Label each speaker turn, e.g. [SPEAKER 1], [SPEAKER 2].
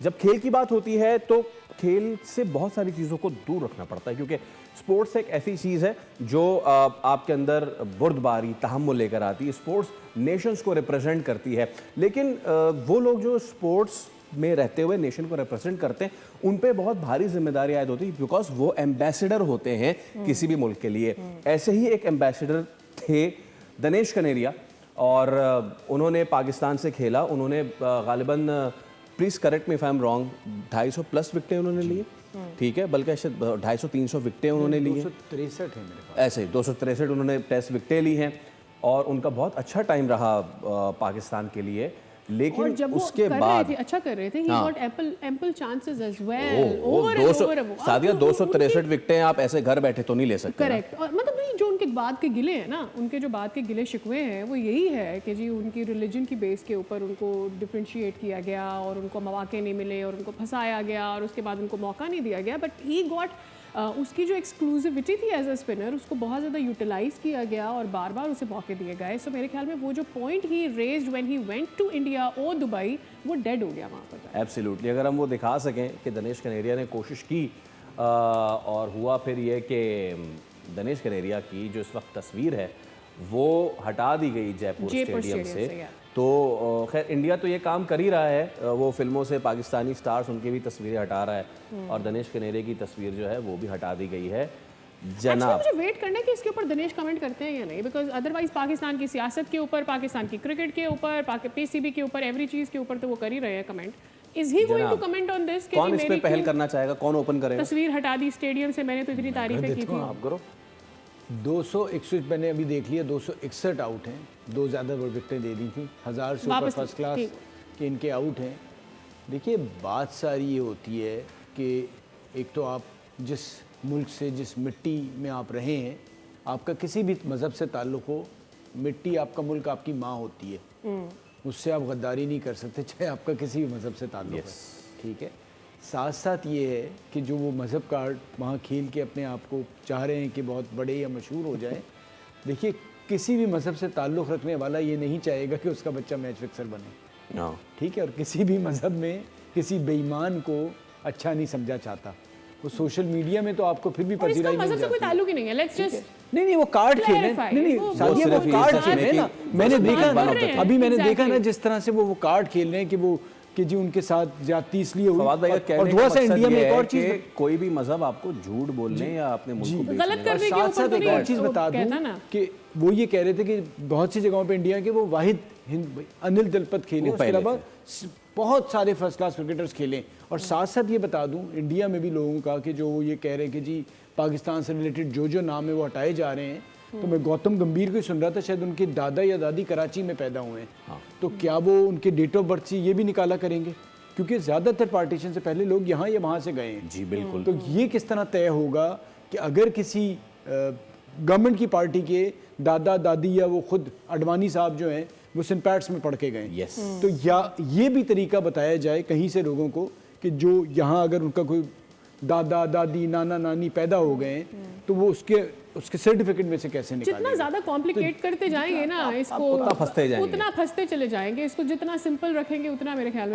[SPEAKER 1] जब खेल की बात होती है तो खेल से बहुत सारी चीज़ों को दूर रखना पड़ता है, क्योंकि स्पोर्ट्स एक ऐसी चीज़ है जो आपके अंदर बुर्दबारी तहम्मुल लेकर आती है। स्पोर्ट्स नेशंस को रिप्रेजेंट करती है, लेकिन वो लोग जो स्पोर्ट्स में रहते हुए नेशन को रिप्रेजेंट करते हैं, उन पे बहुत भारी जिम्मेदारी आयद होती है, बिकॉज वो एम्बेसडर होते हैं किसी भी मुल्क के लिए। ऐसे ही एक एम्बेसडर थे दिनेश कनेरिया, और उन्होंने पाकिस्तान से खेला। उन्होंने गालिबन, please correct me if I am wrong, 250 plus विकेटें उन्होंने लिए, ठीक है, बल्कि शायद 250-300 विकेटें उन्होंने ली हैं।
[SPEAKER 2] 263 है मेरे पास,
[SPEAKER 1] ऐसे ही 263 उन्होंने टेस्ट विकेटें ली हैं, और उनका बहुत अच्छा टाइम रहा पाकिस्तान के लिए। लेकिन
[SPEAKER 3] जब
[SPEAKER 1] उसके बाद
[SPEAKER 3] अच्छा कर रहे थे, he got ample chances as well,
[SPEAKER 1] Sadia 263 विकेटें आप ऐसे घर बैठे तो नहीं ले सकते।
[SPEAKER 3] करेक्ट। और मतलब नहीं, जो उनके बाद के गिले हैं ना, उनके जो बाद के गिले शिकवे हैं वो यही है कि जी उनकी रिलीजन की बेस के ऊपर उनको डिफ्रेंशिएट किया गया और उनको मौके नहीं मिले और उनको फंसाया गया और उसके बाद उनको मौका नहीं दिया गया। बट ही गॉट उसकी जो एक्सक्लूसिविटी थी एज अ स्पिनर, उसको बहुत ज़्यादा यूटिलाइज किया गया और बार बार उसे मौके दिए गए। सो मेरे ख्याल में वो जो point he raised when he went to India और दुबई, वो डेड हो गया वहाँ पर।
[SPEAKER 1] एब्सोल्युटली। अगर हम वो दिखा सकें कि दिनेश कनेरिया ने कोशिश की, और हुआ फिर ये कि दिनेश कनेरिया की जो इस वक्त तस्वीर है वो हटा दी गई जयपुर स्टेडियम से। तो खैर इंडिया तो ये काम कर ही रहा है, वो फिल्मों से पाकिस्तानी स्टार्स उनकी भी तस्वीरें हटा रहा है, और दिनेश कनेरिया की तस्वीर जो है वो भी हटा दी गई है। जनाब
[SPEAKER 3] मुझे वेट करना है कि इसके ऊपर दिनेश कमेंट करते हैं या नहीं, बिकॉज अदरवाइज पाकिस्तान की सियासत के ऊपर, पाकिस्तान की क्रिकेट के ऊपर, पीसीबी के ऊपर, एवरी चीज के ऊपर तो वो कर ही रहे हैं comment. Is he going to comment on this?
[SPEAKER 1] कौन इस पे पहल करना चाहेगा, कौन ओपन करेगा?
[SPEAKER 3] तस्वीर हटा दी स्टेडियम से, मैंने तो इतनी तारीफें की थी।
[SPEAKER 1] आप करो।
[SPEAKER 2] 261 मैंने अभी देख लिया, 261 आउट हैं, 2 ज़्यादा विकेटें दे दी थी, 1000 से ऊपर फर्स्ट क्लास के इनके आउट हैं। देखिए बात सारी ये होती है कि एक तो आप जिस मुल्क से, जिस मिट्टी में आप रहे हैं, आपका किसी भी मज़हब से ताल्लुक़ हो, मिट्टी आपका मुल्क आपकी माँ होती है, उससे आप गद्दारी नहीं कर सकते, चाहे आपका किसी भी मज़हब से ताल्लुक़ है, ठीक है। साथ साथ ये है कि जो वो मज़हब कार्ड वहाँ खेल के अपने आप को चाह रहे हैं कि बहुत बड़े या मशहूर हो जाए। देखिए किसी भी मज़हब से ताल्लुक़ रखने वाला ये नहीं चाहेगा कि उसका बच्चा मैच फिक्सर बने, ठीक है। और किसी भी मज़हब में किसी बेईमान को अच्छा नहीं समझा चाहता। वो सोशल मीडिया में तो आपको फिर भी पजीराई मिल जाती है।
[SPEAKER 3] कोई ताल्लुक ही नहीं है, लेट्स जस्ट
[SPEAKER 2] नहीं वो कार्ड खेले, नहीं सादिया वो कार्ड खेले ना, मैंने देखा अभी मैंने देखा ना जिस तरह से वो कार्ड खेल रहे हैं कि वो कि जी उनके साथ ज्यादती इसलिए हुई। और थोड़ा सा इंडिया में एक और चीज,
[SPEAKER 1] कोई भी मजहब आपको झूठ बोलने या अपने मुल्क को
[SPEAKER 3] गलत करने के ऊपर
[SPEAKER 2] एक और चीज बता दूं कि वो ये कह रहे थे कि बहुत सी जगहों पे इंडिया के वो वाहिद अनिल दलपत खेले, उसके अलावा बहुत सारे फर्स्ट क्लास क्रिकेटर्स खेले। और साथ साथ ये बता दूं इंडिया में भी लोगों का कि जो ये कह रहे हैं कि जी पाकिस्तान से रिलेटेड जो नाम है वो हटाए जा रहे हैं, तो मैं गौतम गंभीर को सुन रहा था, शायद उनके दादा या दादी कराची में पैदा हुए हैं। तो क्या वो उनके डेट ऑफ बर्थ से ये भी निकाला करेंगे? क्योंकि ज़्यादातर पार्टीशन से पहले लोग यहाँ या वहाँ से गए हैं।
[SPEAKER 1] जी बिल्कुल।
[SPEAKER 2] तो ये किस तरह तय होगा कि अगर किसी गवर्नमेंट की पार्टी के दादा दादी या वो खुद अडवाणी साहब जो हैं वो सिंपैट्स में पढ़ के गए, तो या ये भी तरीका बताया जाए कहीं से लोगों को कि जो यहाँ अगर उनका कोई दादा दादी नाना नानी पैदा हो गए तो वो उसके सर्टिफिकेट में से कैसे निकालेंगे?
[SPEAKER 3] जितना ज्यादा कॉम्प्लिकेट करते जाएंगे ना इसको,
[SPEAKER 1] उतना फंसते
[SPEAKER 3] चले जाएंगे। इसको जितना सिंपल रखेंगे उतना मेरे ख्याल में